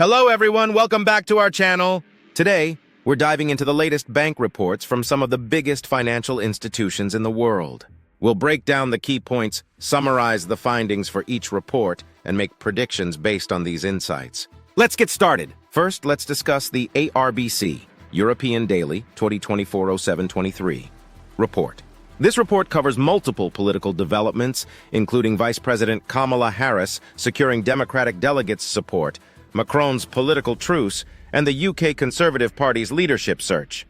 Hello everyone, welcome back to our channel. Today, we're diving into the latest bank reports from some of the biggest financial institutions in the world. We'll break down the key points, summarize the findings for each report, and make predictions based on these insights. Let's get started. First, let's discuss the ARBC, European Daily 2024-07-23 report. This report covers multiple political developments, including Vice President Kamala Harris securing Democratic delegates' support, Macron's political truce, and the UK Conservative Party's leadership search.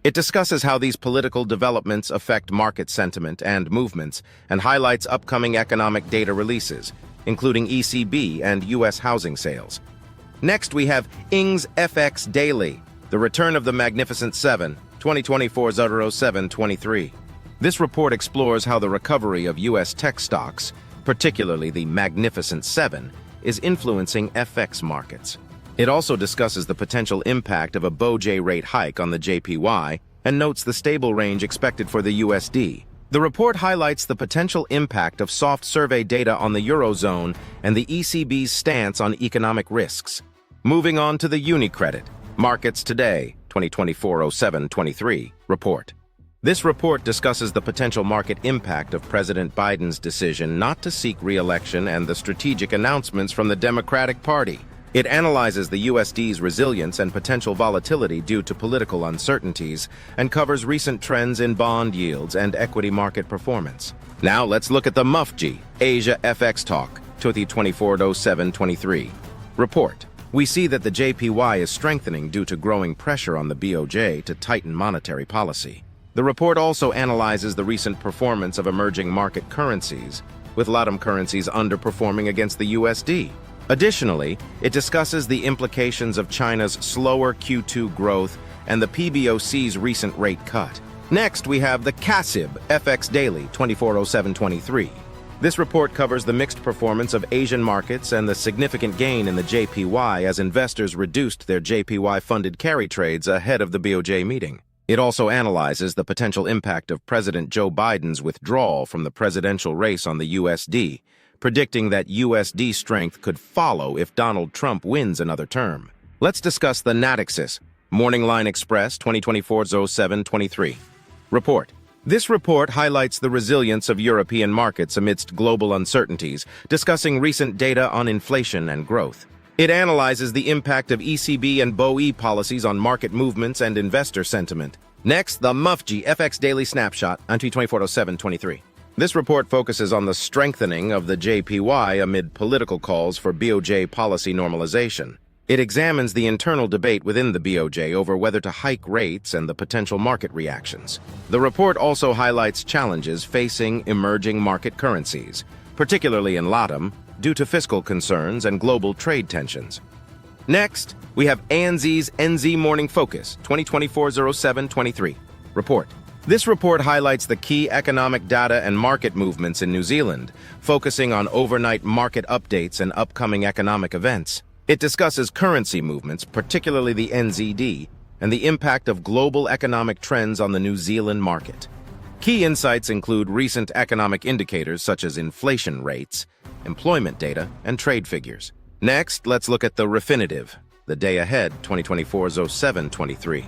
It discusses how these political developments affect market sentiment and movements, and highlights upcoming economic data releases, including ECB and US housing sales. Next, we have ING's FX Daily, the return of the Magnificent Seven, 2024-07-23. This report explores how the recovery of US tech stocks, particularly the Magnificent Seven, is influencing FX markets. It also discusses the potential impact of a BOJ rate hike on the JPY and notes the stable range expected for the USD. The report highlights the potential impact of soft survey data on the Eurozone and the ECB's stance on economic risks. Moving on to the UniCredit, Markets Today, 2024-07-23 report. This report discusses the potential market impact of President Biden's decision not to seek re-election and the strategic announcements from the Democratic Party. It analyzes the USD's resilience and potential volatility due to political uncertainties and covers recent trends in bond yields and equity market performance. Now let's look at the MUFG, Asia FX Talk, 2024-07-23 report. We see that the JPY is strengthening due to growing pressure on the BOJ to tighten monetary policy. The report also analyzes the recent performance of emerging market currencies, with LATAM currencies underperforming against the USD. Additionally, it discusses the implications of China's slower Q2 growth and the PBOC's recent rate cut. Next, we have the CACIB FX Daily 24-07-23. This report covers the mixed performance of Asian markets and the significant gain in the JPY as investors reduced their JPY-funded carry trades ahead of the BOJ meeting. It also analyzes the potential impact of President Joe Biden's withdrawal from the presidential race on the USD, predicting that USD strength could follow if Donald Trump wins another term. Let's discuss the Natixis, Morning Line Express 2024-07-23 report. This report highlights the resilience of European markets amidst global uncertainties, discussing recent data on inflation and growth. It analyzes the impact of ECB and BOE policies on market movements and investor sentiment. Next, the MUFG FX Daily Snapshot on 2024-07-23. This report focuses on the strengthening of the JPY amid political calls for BOJ policy normalization. It examines the internal debate within the BOJ over whether to hike rates and the potential market reactions. The report also highlights challenges facing emerging market currencies, particularly in LATAM, due to fiscal concerns and global trade tensions. Next, we have ANZ's NZ Morning Focus 2024-07-23 report. This report highlights the key economic data and market movements in New Zealand, focusing on overnight market updates and upcoming economic events. It discusses currency movements, particularly the NZD, and the impact of global economic trends on the New Zealand market. Key insights include recent economic indicators such as inflation rates, employment data, and trade figures. Next, let's look at the Refinitiv, the Day Ahead 2024-07-23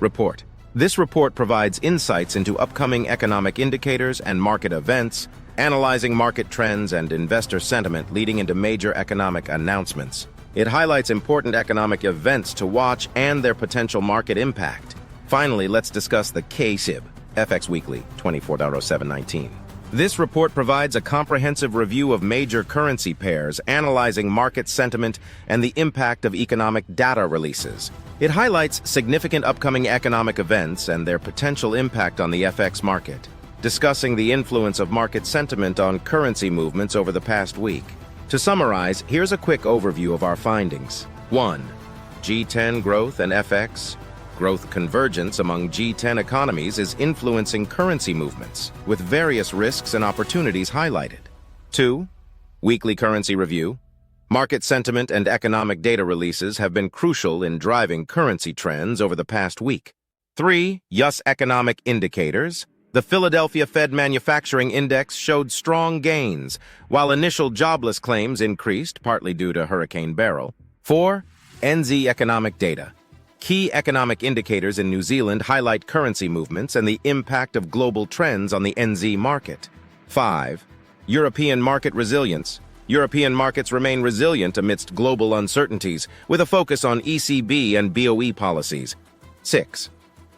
report. This report provides insights into upcoming economic indicators and market events, analyzing market trends and investor sentiment leading into major economic announcements. It highlights important economic events to watch and their potential market impact. Finally, let's discuss the CACIB FX Weekly 24-07-19. This report provides a comprehensive review of major currency pairs, analyzing market sentiment and the impact of economic data releases. It highlights significant upcoming economic events and their potential impact on the FX market, discussing the influence of market sentiment on currency movements over the past week. To summarize, here's a quick overview of our findings. 1. G10 growth and FX. Growth convergence among G10 economies is influencing currency movements, with various risks and opportunities highlighted. 2. Weekly currency review. Market sentiment and economic data releases have been crucial in driving currency trends over the past week. 3. US economic indicators. The Philadelphia Fed Manufacturing Index showed strong gains, while initial jobless claims increased, partly due to Hurricane Beryl. 4. NZ economic data. Key economic indicators in New Zealand highlight currency movements and the impact of global trends on the NZ market. 5. European market resilience. European markets remain resilient amidst global uncertainties, with a focus on ECB and BOE policies. 6.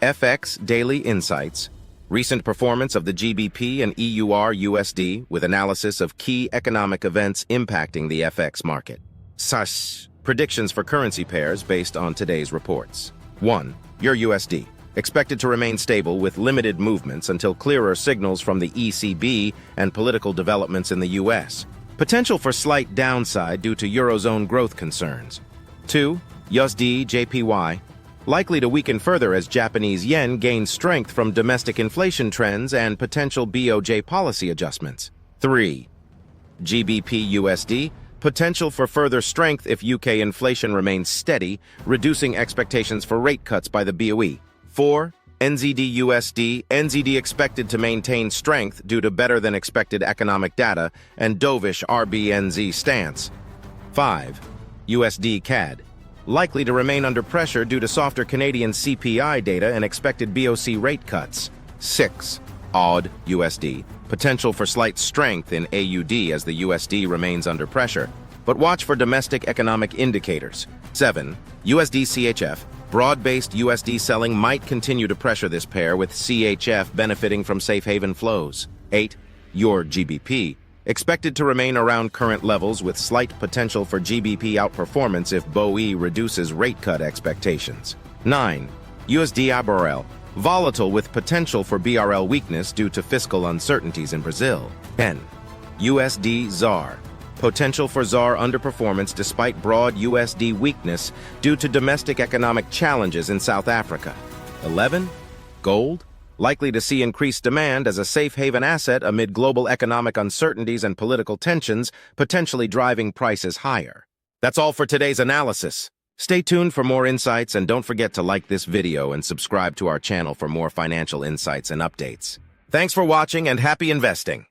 FX Daily Insights. Recent performance of the GBP and EUR/USD, with analysis of key economic events impacting the FX market. SAS. Predictions for currency pairs based on today's reports. 1. EUR/USD. Expected to remain stable with limited movements until clearer signals from the ECB and political developments in the US. Potential for slight downside due to Eurozone growth concerns. 2. USD/JPY. Likely to weaken further as Japanese yen gains strength from domestic inflation trends and potential BOJ policy adjustments. 3. GBP/USD. Potential for further strength if UK inflation remains steady, reducing expectations for rate cuts by the BOE. 4. NZD/USD. NZD expected to maintain strength due to better-than-expected economic data and dovish RBNZ stance. 5. USD/CAD. Likely to remain under pressure due to softer Canadian CPI data and expected BOC rate cuts. 6. AUD/USD. Potential for slight strength in AUD as the USD remains under pressure, but watch for domestic economic indicators. 7. USD/CHF. Broad-based USD selling might continue to pressure this pair, with CHF benefiting from safe haven flows. 8. EUR/GBP. Expected to remain around current levels with slight potential for GBP outperformance if BOE reduces rate cut expectations. 9. USD/BRL. Volatile with potential for BRL weakness due to fiscal uncertainties in Brazil. 10. USD/ZAR. Potential for ZAR underperformance despite broad USD weakness due to domestic economic challenges in South Africa. 11. Gold. Likely to see increased demand as a safe haven asset amid global economic uncertainties and political tensions, potentially driving prices higher. That's all for today's analysis. Stay tuned for more insights, and don't forget to like this video and subscribe to our channel for more financial insights and updates. Thanks for watching and happy investing!